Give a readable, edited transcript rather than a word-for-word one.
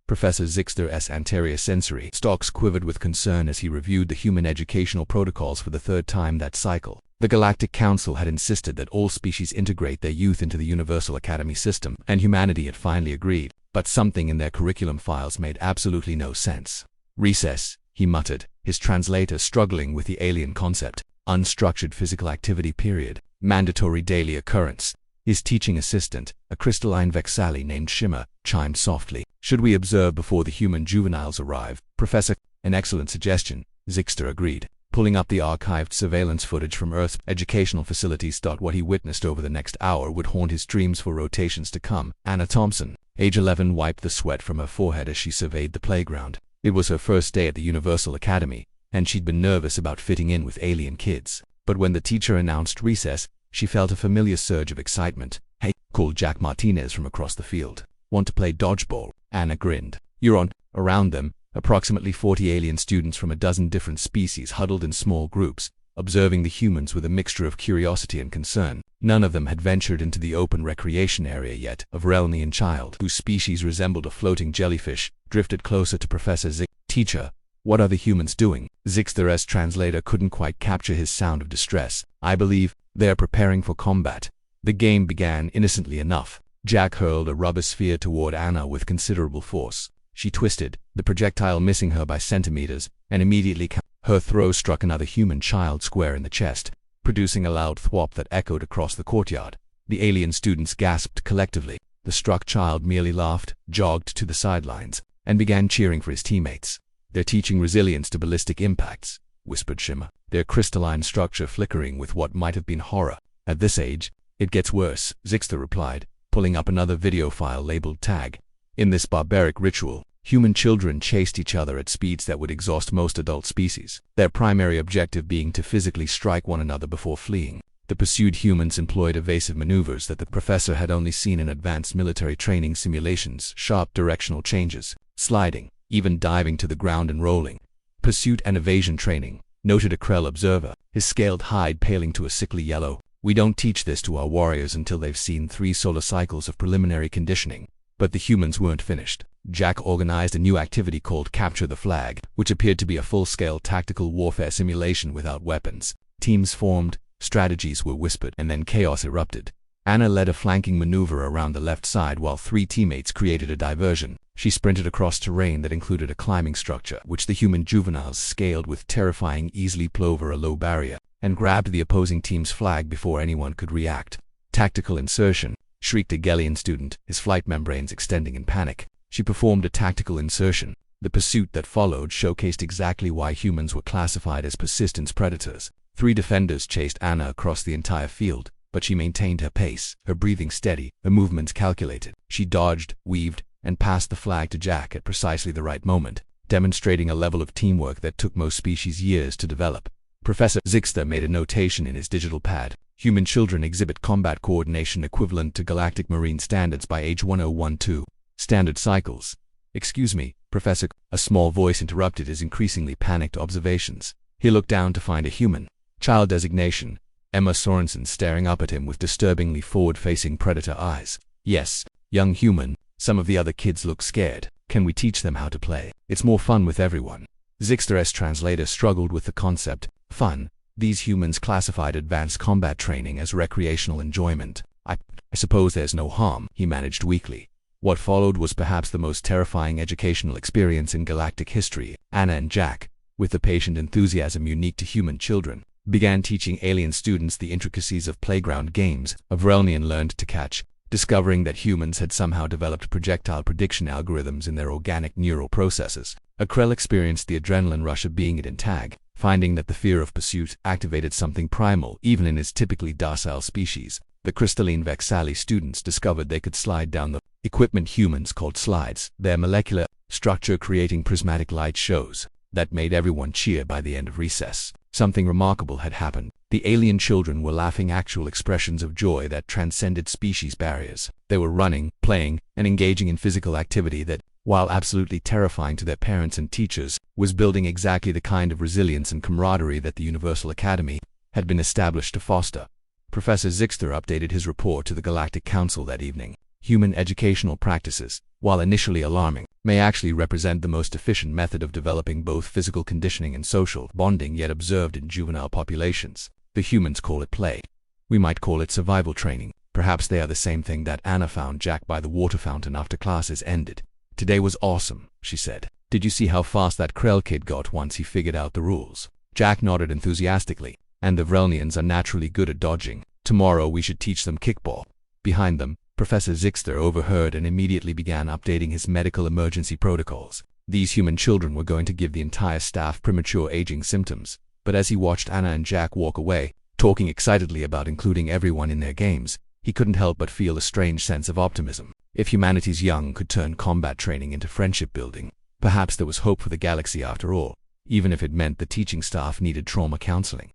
Professor Zixter's anterior sensory stalks quivered with concern as he reviewed the human educational protocols for the third time that cycle. The Galactic Council had insisted that all species integrate their youth into the Universal Academy system, and humanity had finally agreed, but something in their curriculum files made absolutely no sense. Recess, he muttered, his translator struggling with the alien concept. Unstructured physical activity period. Mandatory daily occurrence. His teaching assistant, a crystalline Vexali named Shimmer, chimed softly. Should we observe before the human juveniles arrive? Professor, an excellent suggestion, Zixter agreed, pulling up the archived surveillance footage from Earth's educational facilities. What he witnessed over the next hour would haunt his dreams for rotations to come. Anna Thompson, age 11, wiped the sweat from her forehead as she surveyed the playground. It was her first day at the Universal Academy, and she'd been nervous about fitting in with alien kids. But when the teacher announced recess, she felt a familiar surge of excitement. "Hey," called Jack Martinez from across the field. "Want to play dodgeball?" Anna grinned. "You're on." Around them, approximately 40 alien students from a dozen different species huddled in small groups, observing the humans with a mixture of curiosity and concern. None of them had ventured into the open recreation area yet. A Vrelnian child, whose species resembled a floating jellyfish, drifted closer to Professor Zix. "Teacher, what are the humans doing?" Zixter's translator couldn't quite capture his sound of distress. "I believe they're preparing for combat." The game began innocently enough. Jack hurled a rubber sphere toward Anna with considerable force. She twisted, the projectile missing her by centimeters, and immediately her throw struck another human child square in the chest, producing a loud thwop that echoed across the courtyard. The alien students gasped collectively. The struck child merely laughed, jogged to the sidelines, and began cheering for his teammates. "They're teaching resilience to ballistic impacts," whispered Shimmer, their crystalline structure flickering with what might have been horror. "At this age, it gets worse," Zixter replied, pulling up another video file labeled Tag. In this barbaric ritual, human children chased each other at speeds that would exhaust most adult species, their primary objective being to physically strike one another before fleeing. The pursued humans employed evasive maneuvers that the professor had only seen in advanced military training simulations: sharp directional changes, sliding, even diving to the ground and rolling. "Pursuit and evasion training," noted a Krell observer, his scaled hide paling to a sickly yellow. "We don't teach this to our warriors until they've seen 3 solar cycles of preliminary conditioning." But the humans weren't finished. Jack organized a new activity called Capture the Flag, which appeared to be a full-scale tactical warfare simulation without weapons. Teams formed, strategies were whispered, and then chaos erupted. Anna led a flanking maneuver around the left side while 3 teammates created a diversion. She sprinted across terrain that included a climbing structure, which the human juveniles scaled with terrifying ease, leaped over a low barrier, and grabbed the opposing team's flag before anyone could react. "Tactical insertion," shrieked a Gellian student, his flight membranes extending in panic. She performed a tactical insertion. The pursuit that followed showcased exactly why humans were classified as persistence predators. 3 defenders chased Anna across the entire field, but she maintained her pace, her breathing steady, her movements calculated. She dodged, weaved, and passed the flag to Jack at precisely the right moment, demonstrating a level of teamwork that took most species years to develop. Professor Zixter made a notation in his digital pad. "Human children exhibit combat coordination equivalent to galactic marine standards by age 1012. Standard cycles." "Excuse me, Professor," a small voice interrupted his increasingly panicked observations. He looked down to find a human. Child designation: Emma Sorensen, staring up at him with disturbingly forward-facing predator eyes. "Yes, young human, some of the other kids look scared. Can we teach them how to play? It's more fun with everyone." Zixter's translator struggled with the concept. Fun. These humans classified advanced combat training as recreational enjoyment. I suppose there's no harm," he managed weakly. What followed was perhaps the most terrifying educational experience in galactic history. Anna and Jack, with the patient enthusiasm unique to human children, began teaching alien students the intricacies of playground games. A Vrelnian learned to catch, discovering that humans had somehow developed projectile prediction algorithms in their organic neural processes. A Krell experienced the adrenaline rush of being it in tag, finding that the fear of pursuit activated something primal even in its typically docile species. The crystalline Vexali students discovered they could slide down the equipment humans called slides, their molecular structure creating prismatic light shows that made everyone cheer. By the end of recess, something remarkable had happened. The alien children were laughing, actual expressions of joy that transcended species barriers. They were running, playing, and engaging in physical activity that, while absolutely terrifying to their parents and teachers, was building exactly the kind of resilience and camaraderie that the Universal Academy had been established to foster. Professor Zixter updated his report to the Galactic Council that evening. Human educational practices, while initially alarming, may actually represent the most efficient method of developing both physical conditioning and social bonding yet observed in juvenile populations. The humans call it play. We might call it survival training. Perhaps they are the same thing that Anna found Jack by the water fountain after classes ended. "Today was awesome," she said. "Did you see how fast that Krell kid got once he figured out the rules?" Jack nodded enthusiastically. "And the Vrelnians are naturally good at dodging. Tomorrow we should teach them kickball." Behind them, Professor Zixter overheard and immediately began updating his medical emergency protocols. These human children were going to give the entire staff premature aging symptoms. But as he watched Anna and Jack walk away, talking excitedly about including everyone in their games, he couldn't help but feel a strange sense of optimism. If humanity's young could turn combat training into friendship building, perhaps there was hope for the galaxy after all, even if it meant the teaching staff needed trauma counseling.